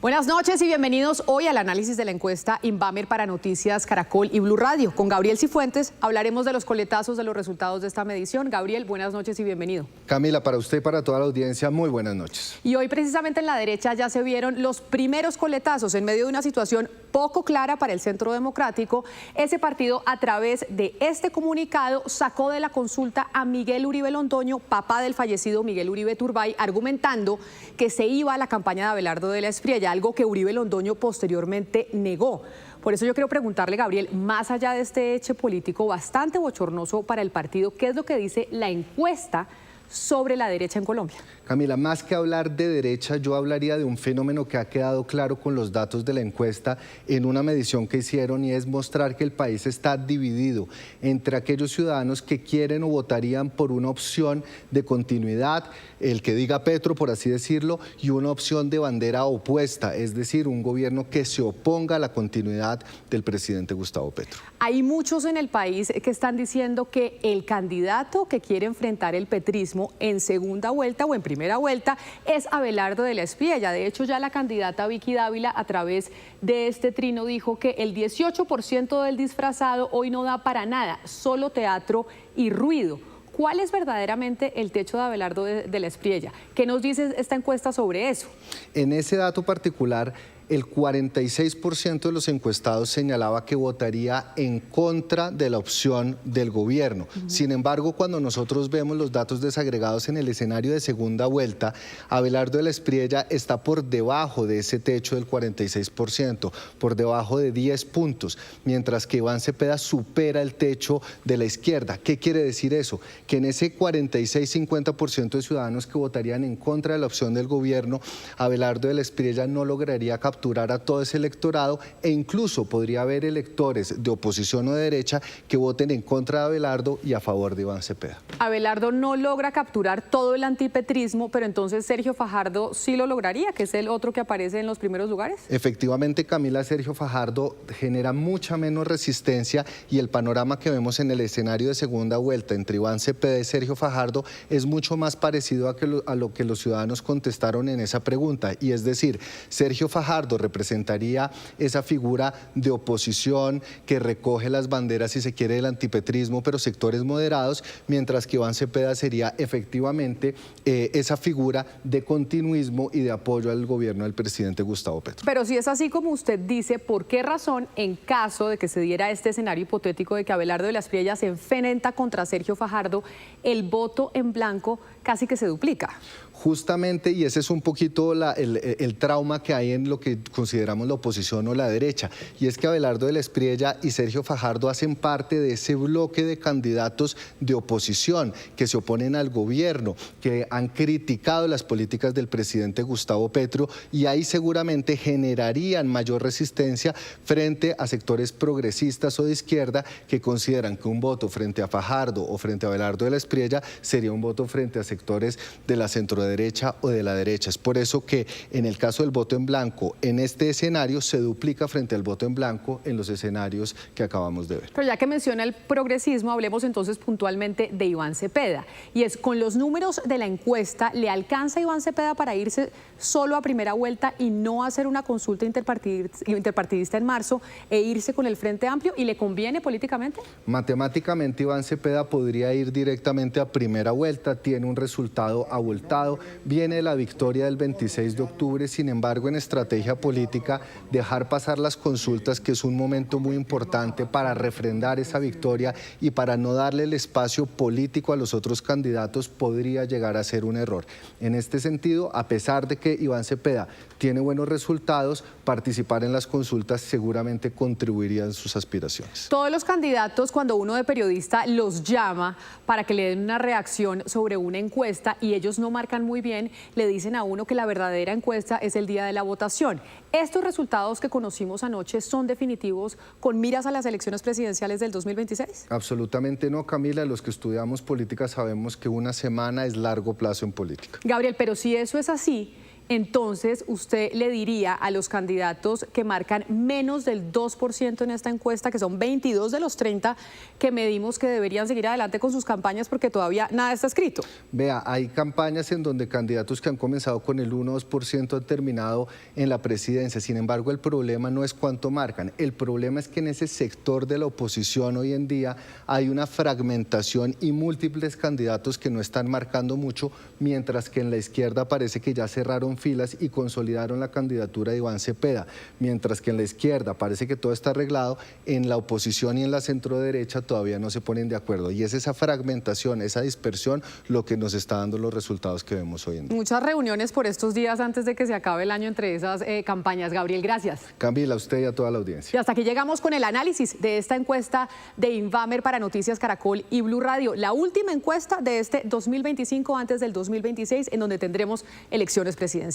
Buenas noches y bienvenidos hoy al análisis de la encuesta Inbamer para Noticias Caracol y Blue Radio. Con Gabriel Cifuentes hablaremos de los coletazos de los resultados de esta medición. Gabriel, buenas noches y bienvenido. Camila, para usted y para toda la audiencia, muy buenas noches. Y hoy precisamente en la derecha ya se vieron los primeros coletazos en medio de una situación poco clara para el Centro Democrático. Ese partido, a través de este comunicado, sacó de la consulta a Miguel Uribe Londoño, papá del fallecido Miguel Uribe Turbay, argumentando que se iba a la campaña de Abelardo de la Espriella, algo que Uribe Londoño posteriormente negó. Por eso yo quiero preguntarle, Gabriel, más allá de este hecho político bastante bochornoso para el partido, ¿qué es lo que dice la encuesta sobre la derecha en Colombia? Camila, más que hablar de derecha, yo hablaría de un fenómeno que ha quedado claro con los datos de la encuesta en una medición que hicieron, y es mostrar que el país está dividido entre aquellos ciudadanos que quieren o votarían por una opción de continuidad, el que diga Petro, por así decirlo, y una opción de bandera opuesta, es decir, un gobierno que se oponga a la continuidad del presidente Gustavo Petro. Hay muchos en el país que están diciendo que el candidato que quiere enfrentar el petrismo en segunda vuelta o en primera vuelta es Abelardo de la Espriella. De hecho, ya la candidata Vicky Dávila, a través de este trino, dijo que el 18% del disfrazado hoy no da para nada, solo teatro y ruido. ¿Cuál es verdaderamente el techo de Abelardo de la Espriella? ¿Qué nos dice esta encuesta sobre eso? En ese dato particular, el 46% de los encuestados señalaba que votaría en contra de la opción del gobierno. Sin embargo, cuando nosotros vemos los datos desagregados en el escenario de segunda vuelta, Abelardo de la Espriella está por debajo de ese techo del 46%, por debajo de 10 puntos, mientras que Iván Cepeda supera el techo de la izquierda. ¿Qué quiere decir eso? Que en ese 46-50% de ciudadanos que votarían en contra de la opción del gobierno, Abelardo de la Espriella no lograría capturar a todo ese electorado, e incluso podría haber electores de oposición o de derecha que voten en contra de Abelardo y a favor de Iván Cepeda. Abelardo no logra capturar todo el antipetrismo, pero entonces Sergio Fajardo sí lo lograría, que es el otro que aparece en los primeros lugares. Efectivamente, Camila, Sergio Fajardo genera mucha menos resistencia, y el panorama que vemos en el escenario de segunda vuelta entre Iván Cepeda y Sergio Fajardo es mucho más parecido a lo que los ciudadanos contestaron en esa pregunta, y es decir, Sergio Fajardo representaría esa figura de oposición que recoge las banderas, si se quiere, del antipetrismo, pero sectores moderados, mientras que Iván Cepeda sería efectivamente esa figura de continuismo y de apoyo al gobierno del presidente Gustavo Petro. Pero si es así como usted dice, ¿por qué razón, en caso de que se diera este escenario hipotético de que Abelardo de la Espriella se enfrenta contra Sergio Fajardo, el voto en blanco casi que se duplica? Justamente, y ese es un poquito el trauma que hay en lo que consideramos la oposición o la derecha, y es que Abelardo de la Espriella y Sergio Fajardo hacen parte de ese bloque de candidatos de oposición que se oponen al gobierno, que han criticado las políticas del presidente Gustavo Petro, y ahí seguramente generarían mayor resistencia frente a sectores progresistas o de izquierda que consideran que un voto frente a Fajardo o frente a Abelardo de la Espriella sería un voto frente a sectores de la centroderecha o de la derecha. Es por eso que en el caso del voto en blanco, en este escenario se duplica frente al voto en blanco en los escenarios que acabamos de ver. Pero ya que menciona el progresismo, hablemos entonces puntualmente de Iván Cepeda. Y es, con los números de la encuesta, ¿le alcanza a Iván Cepeda para irse solo a primera vuelta y no hacer una consulta interpartidista en marzo e irse con el Frente Amplio? ¿Y le conviene políticamente? Matemáticamente Iván Cepeda podría ir directamente a primera vuelta, tiene un resultado abultado, viene la victoria del 26 de octubre, sin embargo en estrategia política dejar pasar las consultas, que es un momento muy importante para refrendar esa victoria y para no darle el espacio político a los otros candidatos, podría llegar a ser un error. En este sentido, a pesar de que Iván Cepeda tiene buenos resultados, participar en las consultas seguramente contribuiría en sus aspiraciones. Todos los candidatos, cuando uno de periodista los llama para que le den una reacción sobre una encuesta y ellos no marcan muy bien, le dicen a uno que la verdadera encuesta es el día de la votación. ¿Estos resultados que conocimos anoche son definitivos con miras a las elecciones presidenciales del 2026? Absolutamente no, Camila. Los que estudiamos política sabemos que una semana es largo plazo en política. Gabriel, pero si eso es así, entonces usted le diría a los candidatos que marcan menos del 2% en esta encuesta, que son 22 de los 30 que medimos, que deberían seguir adelante con sus campañas porque todavía nada está escrito. Vea, hay campañas en donde candidatos que han comenzado con el 1 o 2% han terminado en la presidencia. Sin embargo, el problema no es cuánto marcan. El problema es que en ese sector de la oposición hoy en día hay una fragmentación y múltiples candidatos que no están marcando mucho, mientras que en la izquierda parece que ya cerraron filas y consolidaron la candidatura de Iván Cepeda. Mientras que en la izquierda parece que todo está arreglado, en la oposición y en la centroderecha todavía no se ponen de acuerdo. Y es esa fragmentación, esa dispersión, lo que nos está dando los resultados que vemos hoy en día. Muchas reuniones por estos días antes de que se acabe el año entre esas campañas. Gabriel, gracias. Camila, a usted y a toda la audiencia. Y hasta aquí llegamos con el análisis de esta encuesta de Invamer para Noticias Caracol y Blue Radio. La última encuesta de este 2025 antes del 2026, en donde tendremos elecciones presidenciales.